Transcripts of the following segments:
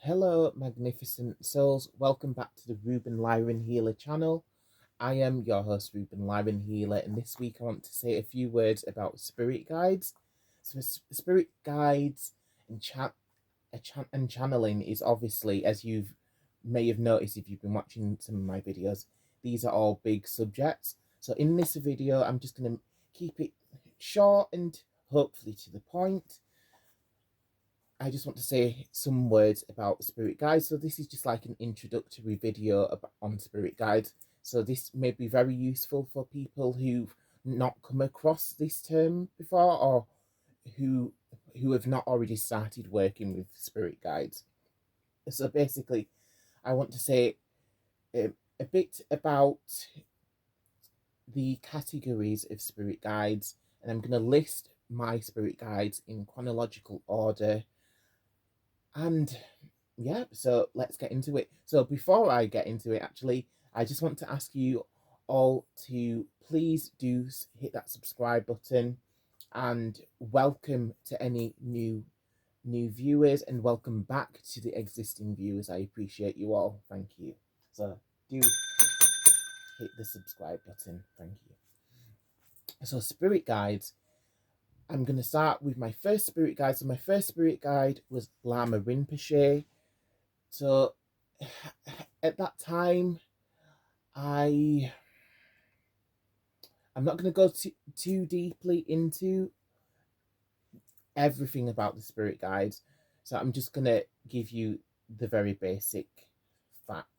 Hello, magnificent souls. Welcome back to the Ruben Lyron Healer channel. I am your host, Ruben Lyron Healer, and this week I want to say a few words about spirit guides. So, spirit guides and channeling is obviously, as you may have noticed if you've been watching some of my videos, these are all big subjects. So, in this video, I'm just going to keep it short and hopefully to the point. I just want to say some words about spirit guides. So this is just like an introductory video on spirit guides. So this may be very useful for people who've not come across this term before, or who have not already started working with spirit guides. So basically, I want to say a bit about the categories of spirit guides, and I'm going to list my spirit guides in chronological order. And yeah, so let's get into it. So before I get into it, actually, I just want to ask you all to please do hit that subscribe button, and welcome to any new viewers, and welcome back to the existing viewers. I appreciate you all. Thank you. So do hit the subscribe button. Thank you. So spirit guides. I'm going to start with my first spirit guide. So my first spirit guide was Lama Rinpoche. So at that time, I'm not going to go too deeply into everything about the spirit guides. So I'm just going to give you the very basic fact.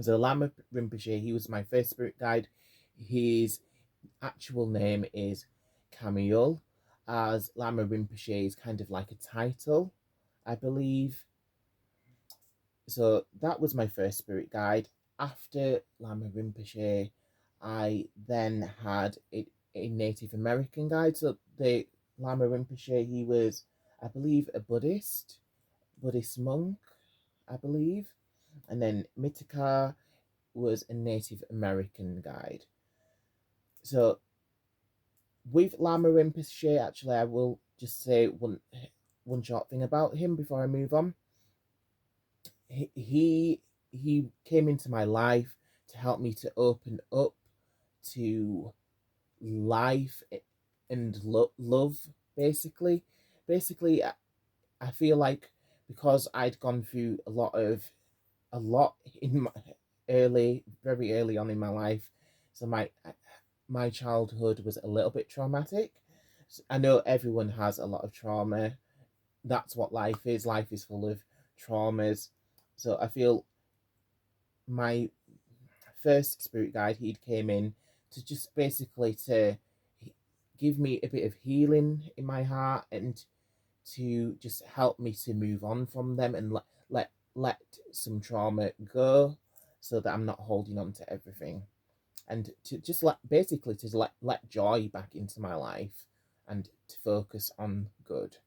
So Lama Rinpoche, he was my first spirit guide. His actual name is Camille, as Lama Rinpoche is kind of like a title, I believe. So that was my first spirit guide. After Lama Rinpoche, I then had a Native American guide. So the Lama Rinpoche, he was, I believe, a Buddhist monk, I believe. And then Mitika was a Native American guide. So with Lama Rinpoche, actually, I will just say one short thing about him before I move on. He came into my life to help me to open up to life and love. Basically, I feel like because I'd gone through a lot in my very early on in my life, so my childhood was a little bit traumatic. I know everyone has a lot of trauma. That's what life is. Life is full of traumas. So I feel my first spirit guide, he came in to just basically to give me a bit of healing in my heart, and to just help me to move on from them, and let some trauma go, so that I'm not holding on to everything, and to just basically to let joy back into my life, and to focus on good.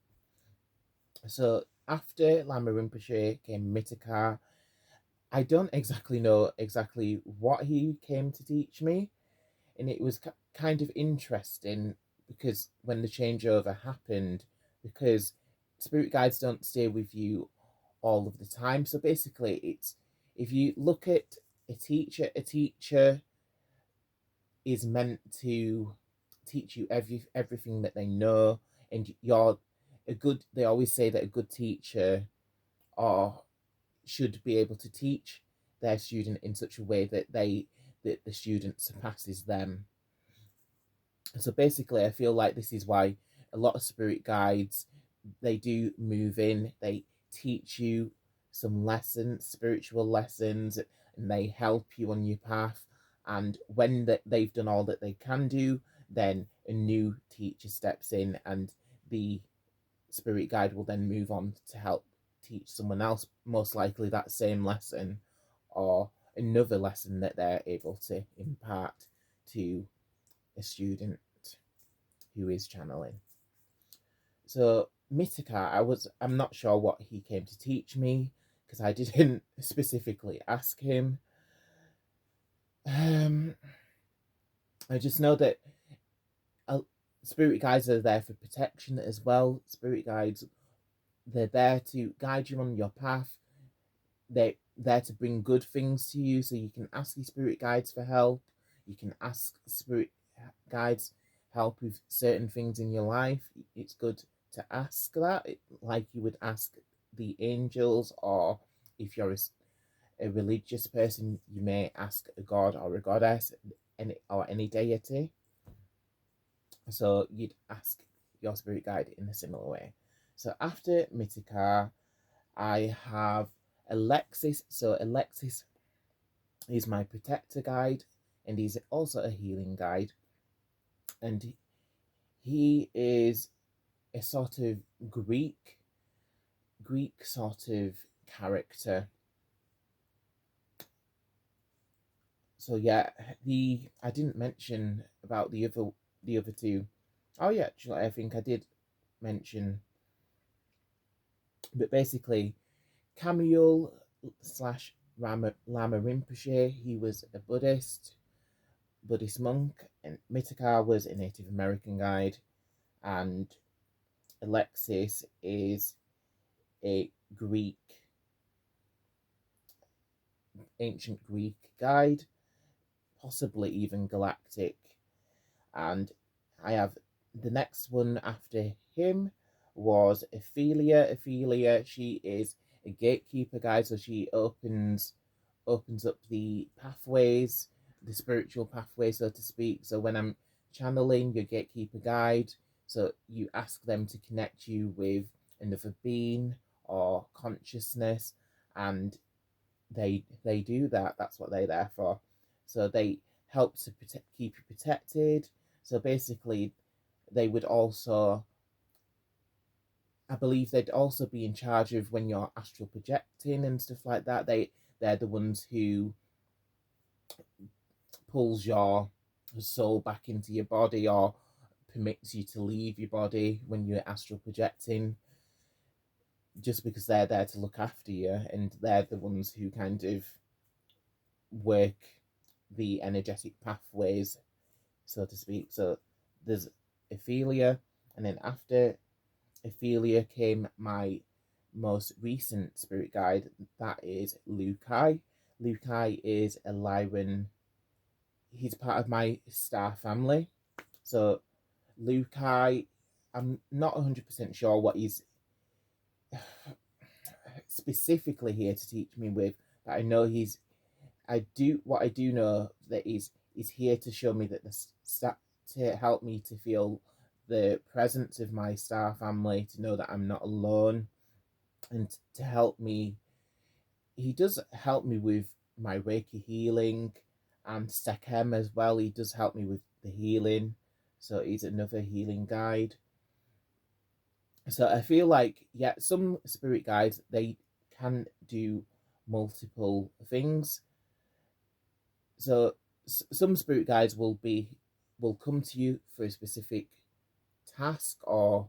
So after Lama Rinpoche came Mitika. I don't exactly know exactly what he came to teach me, and it was kind of interesting because when the changeover happened, because spirit guides don't stay with you all of the time. So basically, it's, if you look at a teacher is meant to teach you everything that they know, and you're a good. They always say that a good teacher or should be able to teach their student in such a way that the student surpasses them. So basically, I feel like this is why a lot of spirit guides, they do move in, they teach you some lessons, spiritual lessons, and they help you on your path. And when they've done all that they can do, then a new teacher steps in, and the spirit guide will then move on to help teach someone else, most likely that same lesson, or another lesson that they're able to impart to a student who is channeling. So Mitika, I'm not sure what he came to teach me, because I didn't specifically ask him. I just know that spirit guides are there for protection as well. Spirit guides they're there to guide you on your path. They're there to bring good things to you, so you can ask your spirit guides for help. You can ask spirit guides help with certain things in your life. It's good to ask that, like you would ask the angels, or if you're a religious person, you may ask a god or a goddess, or any deity. So you'd ask your spirit guide in a similar way. So after Mythica, I have Alexis. So Alexis is my protector guide, and he's also a healing guide. And he is a sort of Greek sort of character. So yeah, the I didn't mention about the other two. Oh yeah, actually, I think I did mention, but basically, Camille slash Lama Rinpoche, he was a Buddhist monk, and Mitakar was a Native American guide, and Alexis is a ancient Greek guide, possibly even galactic. And I have the next one after him was Ophelia. Ophelia, she is a gatekeeper guide, so she opens up the pathways, the spiritual pathway, so to speak. So when I'm channeling your gatekeeper guide, so you ask them to connect you with another being or consciousness, and they do that. That's what they're there for. So they help to keep you protected. So basically, they would also, I believe, they'd also be in charge of when you're astral projecting and stuff like that. They're the ones who pulls your soul back into your body, or permits you to leave your body when you're astral projecting, just because they're there to look after you, and they're the ones who kind of work the energetic pathways, so to speak. So there's Ophelia, and then after Ophelia came my most recent spirit guide, that is Lukai. Lukai is a Lyran. He's part of my star family. So Lukai, I'm not 100% sure what he's specifically here to teach me with, but I know I do know that he's here to show me that to help me to feel the presence of my star family, to know that I'm not alone, and to help me. He does help me with my Reiki healing, and Sekem as well. He does help me with the healing, so he's another healing guide. So I feel like, yeah, some spirit guides, they can do multiple things. So some spirit guides will come to you for a specific task or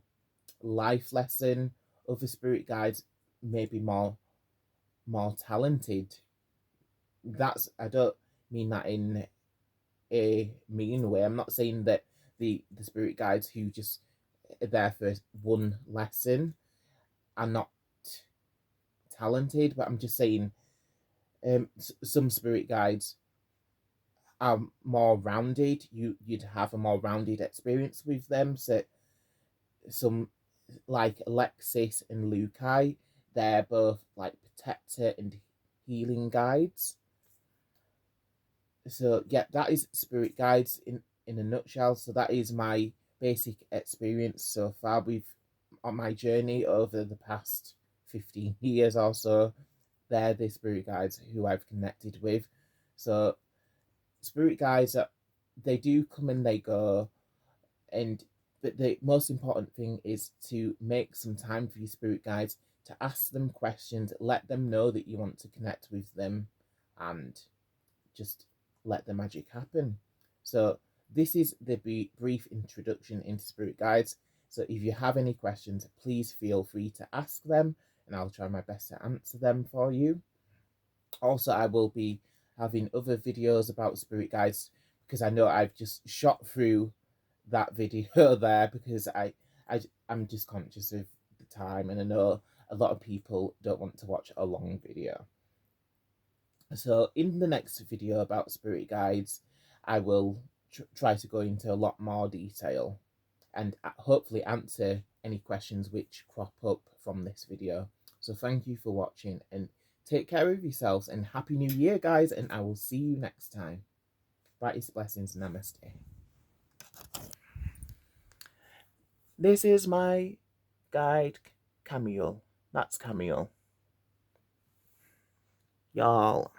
life lesson. Other spirit guides may be more talented. That's, I don't mean that in a mean way. I'm not saying that the spirit guides who just are there for one lesson are not talented, but I'm just saying, some spirit guides are more rounded. You'd have a more rounded experience with them. So some, like Alexis and Lukai, they're both like protector and healing guides. So yeah, that is spirit guides in a nutshell. So that is my basic experience so far with on my journey over the past 15 years or so. They're the spirit guides who I've connected with. So spirit guides, they do come and they go, and but the most important thing is to make some time for your spirit guides, to ask them questions, let them know that you want to connect with them, and just let the magic happen. So this is the brief introduction into spirit guides. So if you have any questions, please feel free to ask them, and I'll try my best to answer them for you. Also, I will be having other videos about spirit guides, because I know I've just shot through that video there, because I'm just conscious of the time, and I know a lot of people don't want to watch a long video. So in the next video about spirit guides, I will try to go into a lot more detail and hopefully answer any questions which crop up from this video. So thank you for watching, and take care of yourselves, and Happy New Year, guys, and I will see you next time. Brightest blessings. Namaste. This is my guide, Camille. That's Camille. Y'all.